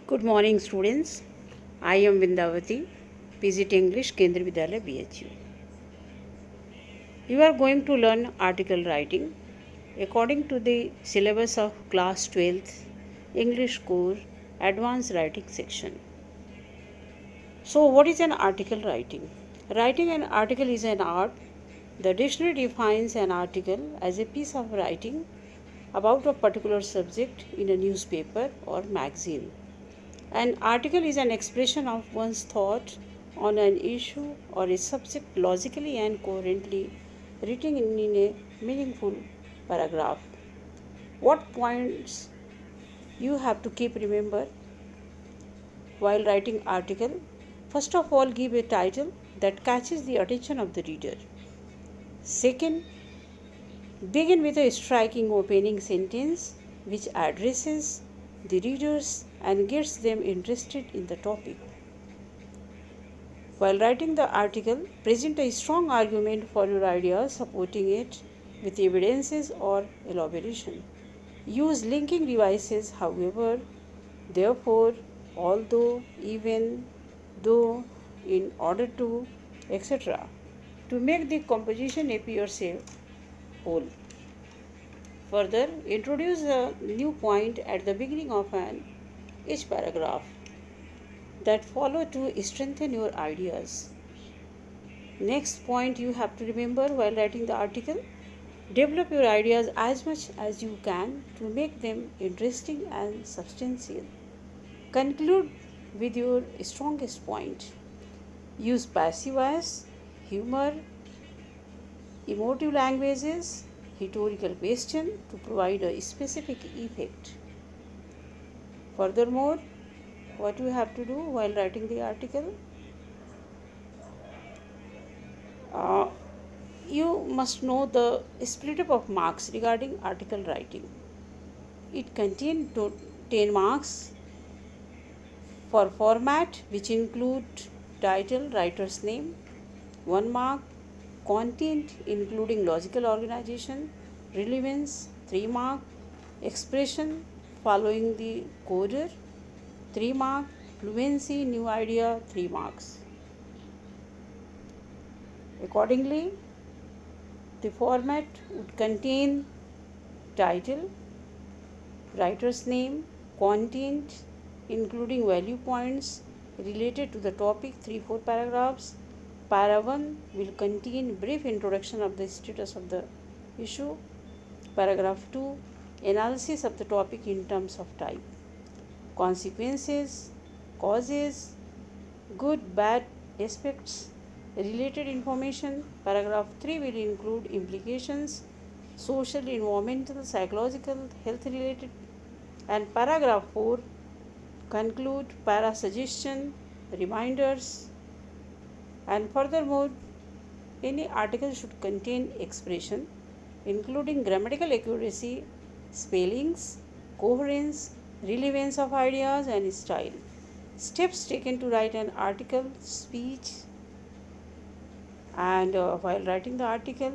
Good morning, students. I am Vindavati, PGT English, Kendra Vidyalaya, BHU. You are going to learn article writing according to the syllabus of class 12th English core advanced writing section. So, what is an article writing? Writing an article is an art. The dictionary defines an article as a piece of writing about a particular subject in a newspaper or magazine. An article is an expression of one's thought on an issue or a subject logically and coherently written in a meaningful paragraph. What points you have to keep remember while writing article? First of all, give a title that catches the attention of the reader. Second, begin with a striking opening sentence which addresses the readers and gets them interested in the topic. While writing the article, present a strong argument for your idea, supporting it with evidences or elaboration. Use linking devices, however, therefore, although, even, though, in order to, etc., to make the composition appear whole. Further, introduce a new point at the beginning of each paragraph that follow to strengthen your ideas. Next point you have to remember while writing the article, develop your ideas as much as you can to make them interesting and substantial. Conclude with your strongest point. Use passive voice, humor, emotive languages, rhetorical question to provide a specific effect. Furthermore, what you have to do while writing the article, you must know the split up of marks regarding article writing. It contains 10 marks for format, which include title, writer's name, 1 mark, content including logical organization, relevance, 3 mark, expression following the coder, 3 mark, fluency, new idea, 3 marks. Accordingly, the format would contain title, writer's name, content including value points related to the topic, 3-4 paragraphs. Para 1 will contain brief introduction of the status of the issue. Paragraph 2, analysis of the topic in terms of type, consequences, causes, good, bad aspects, related information. Paragraph 3 will include implications, social, environmental, psychological, health related. And paragraph 4 conclude para suggestion, reminders. And furthermore, any article should contain expression including grammatical accuracy, spellings, coherence, relevance of ideas, and style. Steps taken to write an article, speech, and while writing the article,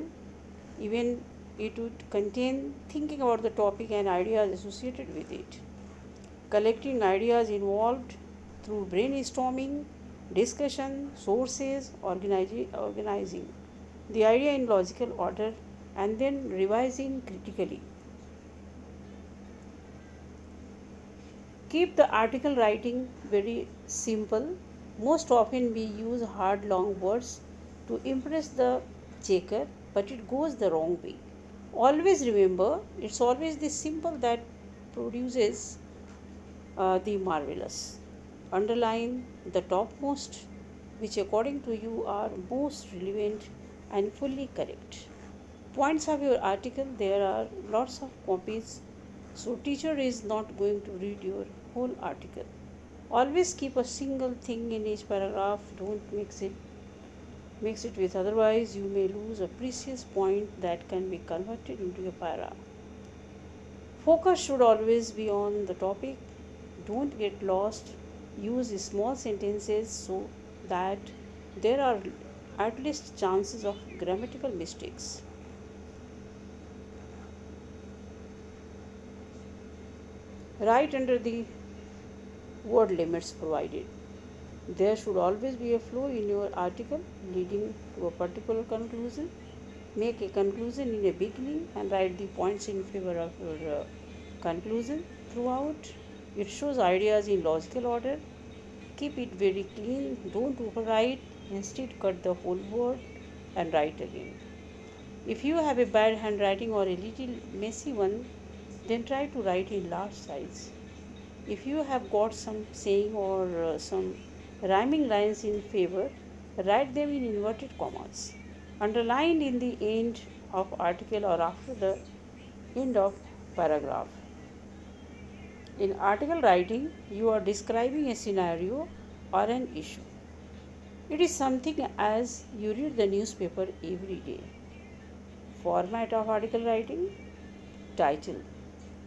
even it would contain thinking about the topic and ideas associated with it, collecting ideas involved through brainstorming, discussion, sources, organizing the idea in logical order, and then revising critically. Keep the article writing very simple. Most often we use hard long words to impress the checker, but it goes the wrong way. Always remember, it's always the simple that produces the marvelous. Underline the topmost, which according to you are most relevant and fully correct. Points of your article, there are lots of copies, so teacher is not going to read your whole article. Always keep a single thing in each paragraph, don't mix it with, otherwise you may lose a precious point that can be converted into a para. Focus should always be on the topic. Don't get lost. Use small sentences so that there are at least chances of grammatical mistakes. Write under the word limits provided. There should always be a flow in your article leading to a particular conclusion. Make a conclusion in a beginning and write the points in favor of your conclusion throughout. It shows ideas in logical order. Keep it very clean. Don't overwrite. Instead, cut the whole word and write again. If you have a bad handwriting or a little messy one, then try to write in large size. If you have got some saying or some rhyming lines in favor, write them in inverted commas, underlined in the end of article or after the end of paragraph. In article writing, you are describing a scenario or an issue. It is something as you read the newspaper every day. Format of article writing: title.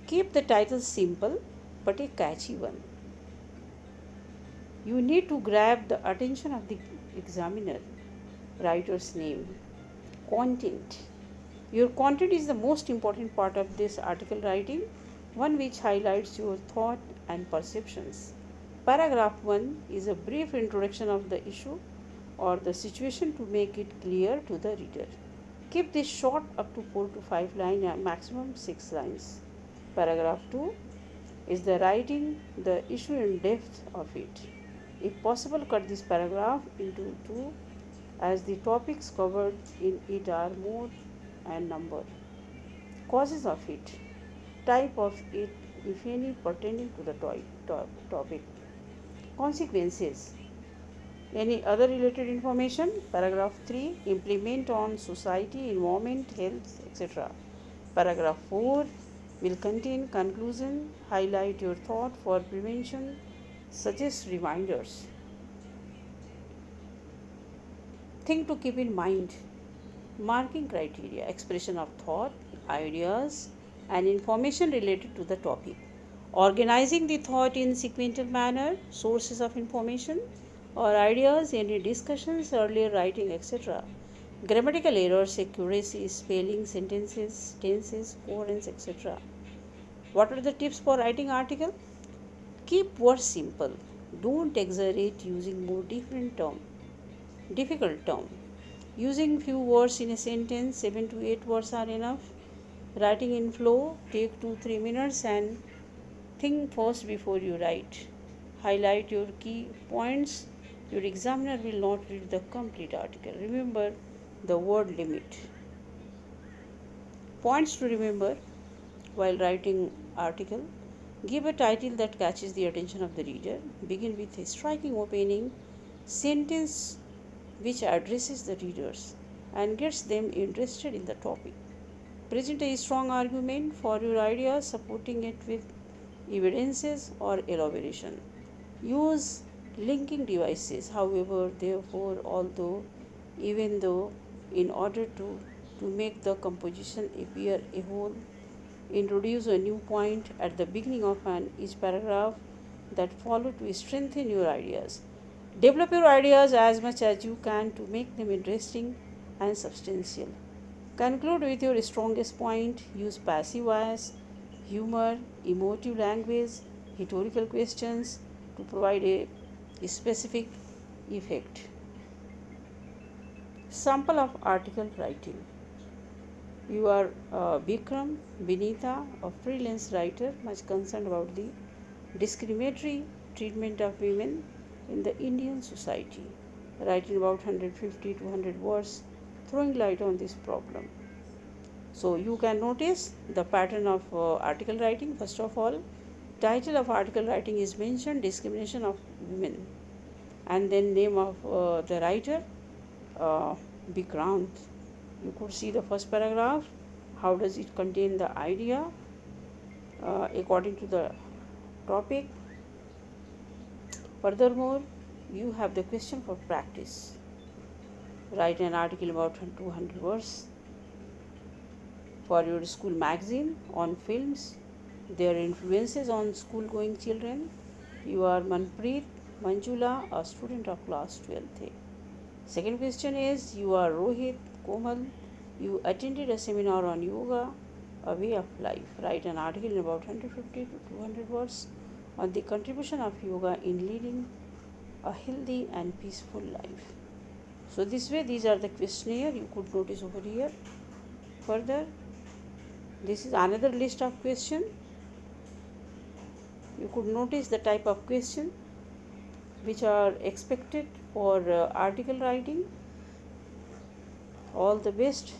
Keep the title simple but a catchy one. You need to grab the attention of the examiner. Writer's name. Content. Your content is the most important part of this article writing, one which highlights your thought and perceptions. Paragraph 1 is a brief introduction of the issue or the situation to make it clear to the reader. Keep this short, up to 4 to 5 lines and maximum 6 lines. Paragraph 2 is the writing the issue in depth of it. If possible, cut this paragraph into two as the topics covered in it are more and number. Causes of it, type of it, if any, pertaining to the topic. Consequences, any other related information. Paragraph 3, implement on society, environment, health, etc. Paragraph 4 will contain conclusion, highlight your thought for prevention, suggest reminders. Thing to keep in mind: marking criteria, expression of thought, ideas, and information related to the topic. Organizing the thought in sequential manner, sources of information or ideas, any discussions, earlier writing, etc. Grammatical errors, accuracy, spelling, sentences, tenses, coherence, etc. What are the tips for writing article? Keep words simple. Don't exaggerate using more difficult term. Using few words in a sentence, 7 to 8 words are enough. Writing in flow, take 2-3 minutes and think first before you write. Highlight your key points. Your examiner will not read the complete article. Remember the word limit. Points to remember while writing article: give a title that catches the attention of the reader. Begin with a striking opening sentence which addresses the readers and gets them interested in the topic. Present a strong argument for your idea, supporting it with evidences or elaboration. Use linking devices, however, therefore, although, even though, in order to make the composition appear a whole. Introduce a new point at the beginning of each paragraph that follow to strengthen your ideas. Develop your ideas as much as you can to make them interesting and substantial. Conclude with your strongest point. Use passive voice, humor, emotive language, rhetorical questions to provide a specific effect. Sample of article writing. You are Bikram Vinita, a freelance writer much concerned about the discriminatory treatment of women in the Indian society, writing about 150 to 100 words, throwing light on this problem. So you can notice the pattern of article writing. First of all, title of article writing is mentioned, discrimination of women, and then name of the writer, Vikrant. You could see the first paragraph. How does it contain the idea according to the topic? Furthermore, you have the question for practice. Write an article about 200 words for your school magazine on films, their influences on school going children. You are Manpreet Manjula, a student of class 12th. Second question is, you are Rohit Komal. You attended a seminar on yoga, a way of life. Write an article in about 150 to 200 words on the contribution of yoga in leading a healthy and peaceful life. So this way, these are the questionnaire you could notice over here. Further, this is another list of question. You could notice the type of question which are expected for article writing. All the best.